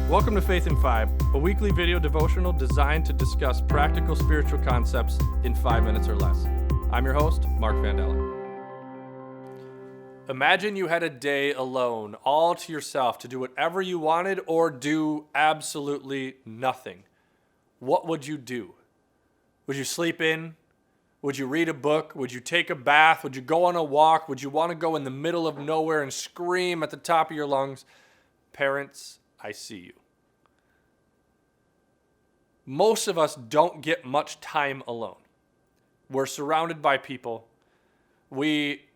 Welcome to Faith in 5, a weekly video devotional designed to discuss practical spiritual concepts in 5 minutes or less. I'm your host, Mark Vandella. Imagine you had a day alone, all to yourself, to do whatever you wanted or do absolutely nothing. What would you do? Would you sleep in? Would you read a book? Would you take a bath? Would you go on a walk? Would you want to go in the middle of nowhere and scream at the top of your lungs, "Parents, I see you"? Most of us don't get much time alone. We're surrounded by people. We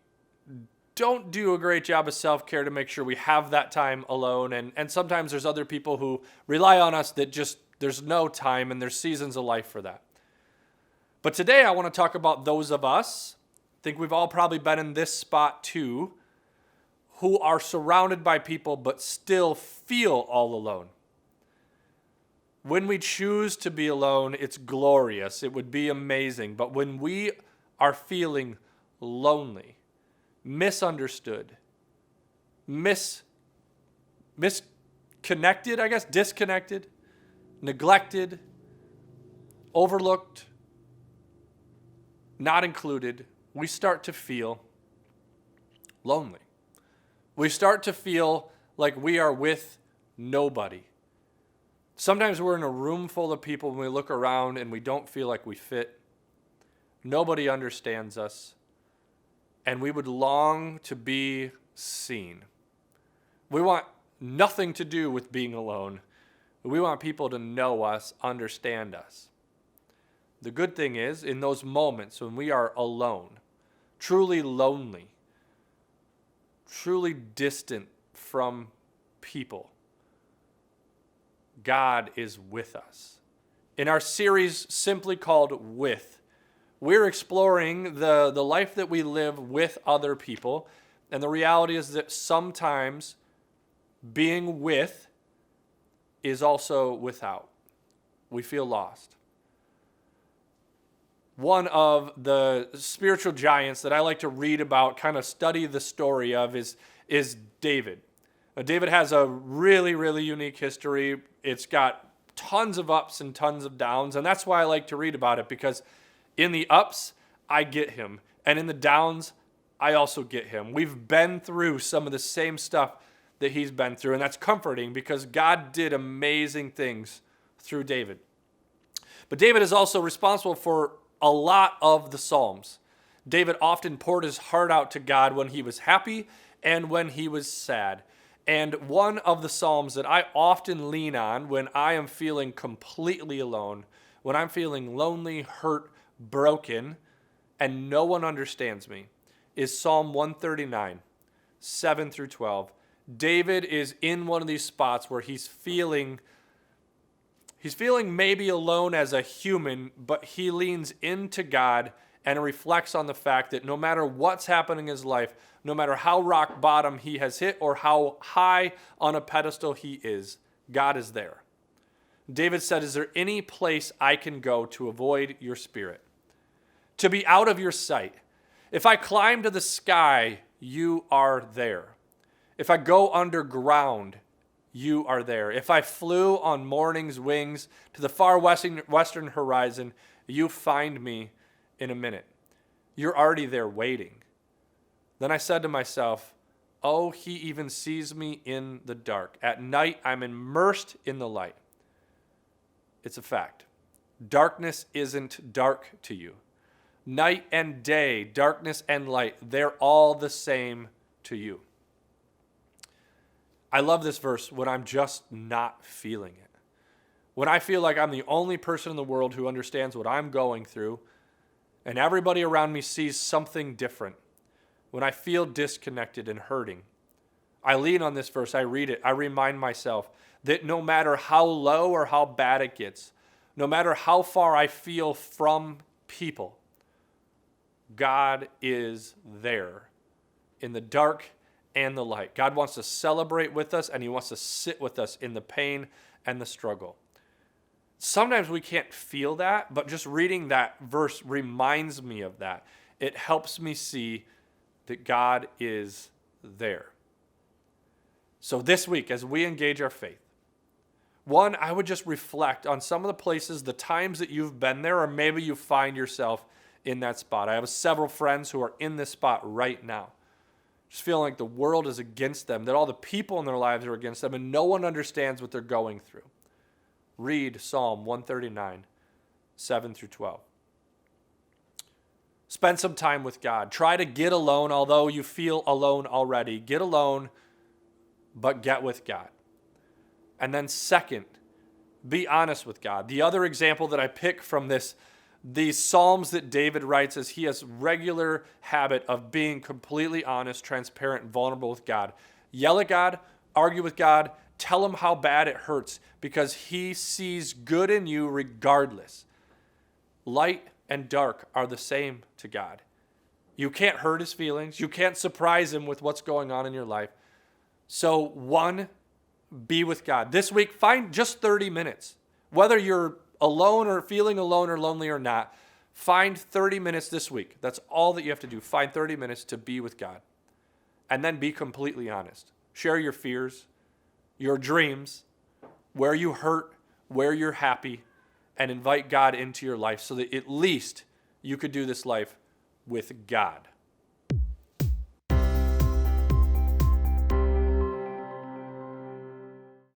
don't do a great job of self-care to make sure we have that time alone. And sometimes there's other people who rely on us that just, there's no time and there's seasons of life for that. But today I want to talk about those of us, I think we've all probably been in this spot too, who are surrounded by people but still feel all alone. When we choose to be alone, it's glorious. It would be amazing. But when we are feeling lonely, misunderstood, disconnected, neglected, overlooked, not included, we start to feel lonely. We start to feel like we are with nobody. Sometimes we're in a room full of people and we look around and we don't feel like we fit. Nobody understands us. And we would long to be seen. We want nothing to do with being alone. We want people to know us, understand us. The good thing is, in those moments when we are alone, truly lonely, truly distant from people, God is with us. In our series simply called With, we're exploring the life that we live with other people. And the reality is that sometimes being with is also without. We feel lost. One of the spiritual giants that I like to read about, kind of study the story of, is David. David has a really, really unique history. It's got tons of ups and tons of downs, and that's why I like to read about it, because in the ups, I get him, and in the downs, I also get him. We've been through some of the same stuff that he's been through, and that's comforting because God did amazing things through David. But David is also responsible for a lot of the Psalms. David often poured his heart out to God when he was happy and when he was sad. And one of the Psalms that I often lean on when I am feeling completely alone, when I'm feeling lonely, hurt, broken, and no one understands me, is Psalm 139, 7 through 12. David is in one of these spots where he's feeling maybe alone as a human, but he leans into God and reflects on the fact that no matter what's happening in his life, no matter how rock bottom he has hit or how high on a pedestal he is, God is there. David said, "Is there any place I can go to avoid your spirit? To be out of your sight? If I climb to the sky, you are there. If I go underground, you are there. If I flew on morning's wings to the far western horizon, you find me in a minute. You're already there waiting." Then I said to myself, "Oh, he even sees me in the dark. At night, I'm immersed in the light." It's a fact. Darkness isn't dark to you. Night and day, darkness and light, they're all the same to you. I love this verse when I'm just not feeling it. When I feel like I'm the only person in the world who understands what I'm going through, and everybody around me sees something different. When I feel disconnected and hurting, I lean on this verse, I read it, I remind myself that no matter how low or how bad it gets, no matter how far I feel from people, God is there in the dark and the light. God wants to celebrate with us, and he wants to sit with us in the pain and the struggle. Sometimes we can't feel that, but just reading that verse reminds me of that. It helps me see that God is there. So this week, as we engage our faith, One, I would just reflect on some of the places, the times that you've been there, or maybe you find yourself in that spot. I have several friends who are in this spot right now, just feeling like the world is against them, that all the people in their lives are against them, and no one understands what they're going through. Read Psalm 139, 7 through 12. Spend some time with God. Try to get alone, although you feel alone already. Get alone, but get with God. And then second, be honest with God. The other example that I pick from these Psalms that David writes is he has regular habit of being completely honest, transparent, and vulnerable with God. Yell at God, argue with God, tell him how bad it hurts because he sees good in you regardless. Light and dark are the same to God. You can't hurt his feelings. You can't surprise him with what's going on in your life. So one, be with God. This week, find just 30 minutes. Whether you're alone or feeling alone or lonely or not, find 30 minutes this week. That's all that you have to do. Find 30 minutes to be with God. And then be completely honest. Share your fears, your dreams, where you hurt, where you're happy, and invite God into your life so that at least you could do this life with God.